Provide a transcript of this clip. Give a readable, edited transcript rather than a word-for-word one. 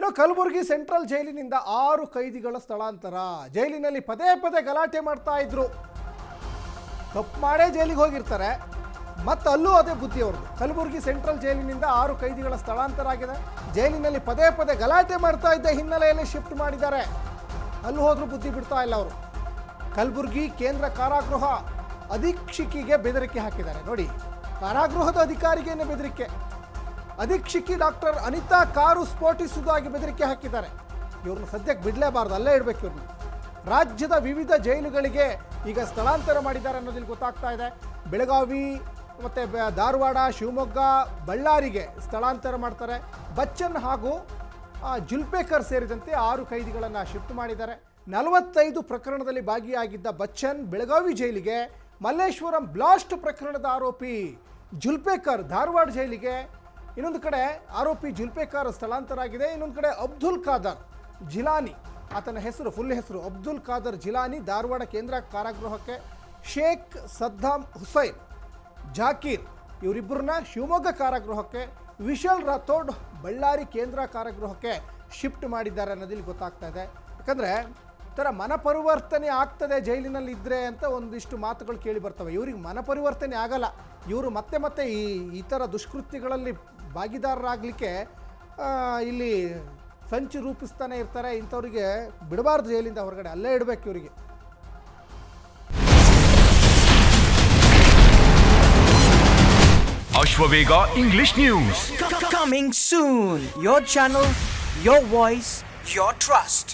ಇನ್ನು ಕಲಬುರಗಿ ಸೆಂಟ್ರಲ್ ಜೈಲಿನಿಂದ 6 ಕೈದಿಗಳ ಸ್ಥಳಾಂತರ. ಜೈಲಿನಲ್ಲಿ ಪದೇ ಪದೇ ಗಲಾಟೆ ಮಾಡ್ತಾ ಇದ್ರು. ತಪ್ಪು ಮಾಡೇ ಜೈಲಿಗೆ ಹೋಗಿರ್ತಾರೆ, ಮತ್ತು ಅಲ್ಲೂ ಅದೇ ಬುದ್ಧಿ ಅವ್ರದ್ದು. ಕಲಬುರಗಿ ಸೆಂಟ್ರಲ್ ಜೈಲಿನಿಂದ 6 ಕೈದಿಗಳ ಸ್ಥಳಾಂತರ ಆಗಿದೆ. ಜೈಲಿನಲ್ಲಿ ಪದೇ ಪದೇ ಗಲಾಟೆ ಮಾಡ್ತಾ ಇದ್ದ ಹಿನ್ನೆಲೆಯಲ್ಲಿ ಶಿಫ್ಟ್ ಮಾಡಿದ್ದಾರೆ. ಅಲ್ಲೂ ಹೋದ್ರೂ ಬುದ್ಧಿ ಬಿಡ್ತಾ ಇಲ್ಲ ಅವರು. ಕಲಬುರಗಿ ಕೇಂದ್ರ ಕಾರಾಗೃಹ ಅಧೀಕ್ಷಕಿಗೆ ಬೆದರಿಕೆ ಹಾಕಿದ್ದಾರೆ. ನೋಡಿ, ಕಾರಾಗೃಹದ ಅಧಿಕಾರಿಗೇನೆ ಬೆದರಿಕೆ. ಅಧೀಕ್ಷಕಿ ಡಾಕ್ಟರ್ ಅನಿತಾ ಕಾರು ಸ್ಫೋಟಿಸುವುದಾಗಿ ಬೆದರಿಕೆ ಹಾಕಿದ್ದಾರೆ. ಇವ್ರನ್ನ ಸದ್ಯಕ್ಕೆ ಬಿಡಲೇಬಾರ್ದು, ಅಲ್ಲೇ ಇಡಬೇಕು ಇವ್ರನ್ನ. ರಾಜ್ಯದ ವಿವಿಧ ಜೈಲುಗಳಿಗೆ ಈಗ ಸ್ಥಳಾಂತರ ಮಾಡಿದ್ದಾರೆ ಅನ್ನೋದಿಲ್ಲಿ ಗೊತ್ತಾಗ್ತಾ ಇದೆ. ಬೆಳಗಾವಿ ಮತ್ತು ಧಾರವಾಡ, ಶಿವಮೊಗ್ಗ, ಬಳ್ಳಾರಿಗೆ ಸ್ಥಳಾಂತರ ಮಾಡ್ತಾರೆ. ಬಚ್ಚನ್ ಹಾಗೂ ಜುಲ್ಪೇಕರ್ ಸೇರಿದಂತೆ 6 ಕೈದಿಗಳನ್ನು ಶಿಫ್ಟ್ ಮಾಡಿದ್ದಾರೆ. 45 ಪ್ರಕರಣದಲ್ಲಿ ಭಾಗಿಯಾಗಿದ್ದ ಬಚ್ಚನ್ ಬೆಳಗಾವಿ ಜೈಲಿಗೆ, ಮಲ್ಲೇಶ್ವರಂ ಬ್ಲಾಸ್ಟ್ ಪ್ರಕರಣದ ಆರೋಪಿ ಜುಲ್ಪೇಕರ್ ಧಾರವಾಡ ಜೈಲಿಗೆ, ಇನ್ನೊಂದು ಕಡೆ ಆರೋಪಿ ಜುಲ್ಪೇಕರ್ ಸ್ಥಳಾಂತರ ಆಗಿದೆ. ಇನ್ನೊಂದು ಕಡೆ ಅಬ್ದುಲ್ ಖಾದರ್ ಜಿಲಾನಿ, ಆತನ ಹೆಸರು ಫುಲ್ ಹೆಸರು ಅಬ್ದುಲ್ ಖಾದರ್ ಜಿಲಾನಿ ಧಾರವಾಡ ಕೇಂದ್ರ ಕಾರಾಗೃಹಕ್ಕೆ, ಶೇಖ್ ಸದ್ದಾಮ್ ಹುಸೈನ್ ಜಾಕೀರ್ ಇವರಿಬ್ಬರನ್ನ ಶಿವಮೊಗ್ಗ ಕಾರಾಗೃಹಕ್ಕೆ, ವಿಶಾಲ್ ರಾಥೋಡ್ ಬಳ್ಳಾರಿ ಕೇಂದ್ರ ಕಾರಾಗೃಹಕ್ಕೆ ಶಿಫ್ಟ್ ಮಾಡಿದ್ದಾರೆ ಅನ್ನೋದಿಲ್ಲಿ ಗೊತ್ತಾಗ್ತಾ ಇದೆ. ಯಾಕಂದರೆ ಥರ ಮನಪರಿವರ್ತನೆ ಆಗ್ತದೆ ಜೈಲಿನಲ್ಲಿ ಇದ್ದರೆ ಅಂತ ಒಂದಿಷ್ಟು ಮಾತುಗಳು ಕೇಳಿ ಬರ್ತವೆ. ಇವ್ರಿಗೆ ಮನಪರಿವರ್ತನೆ ಆಗಲ್ಲ. ಇವರು ಮತ್ತೆ ಮತ್ತೆ ಈ ಥರ ದುಷ್ಕೃತ್ಯಗಳಲ್ಲಿ ಭಾಗಿದಾರರಾಗಲಿಕ್ಕೆ ಇಲ್ಲಿ ಸಂಚು ರೂಪಿಸ್ತಾನೆ ಇರ್ತಾರೆ. ಇಂಥವ್ರಿಗೆ ಬಿಡಬಾರ್ದು ಜೈಲಿಂದ ಹೊರಗಡೆ, ಅಲ್ಲೇ ಇಡಬೇಕು ಇವರಿಗೆ. Ashwavega English News. Coming soon. Your channel, your voice, your trust.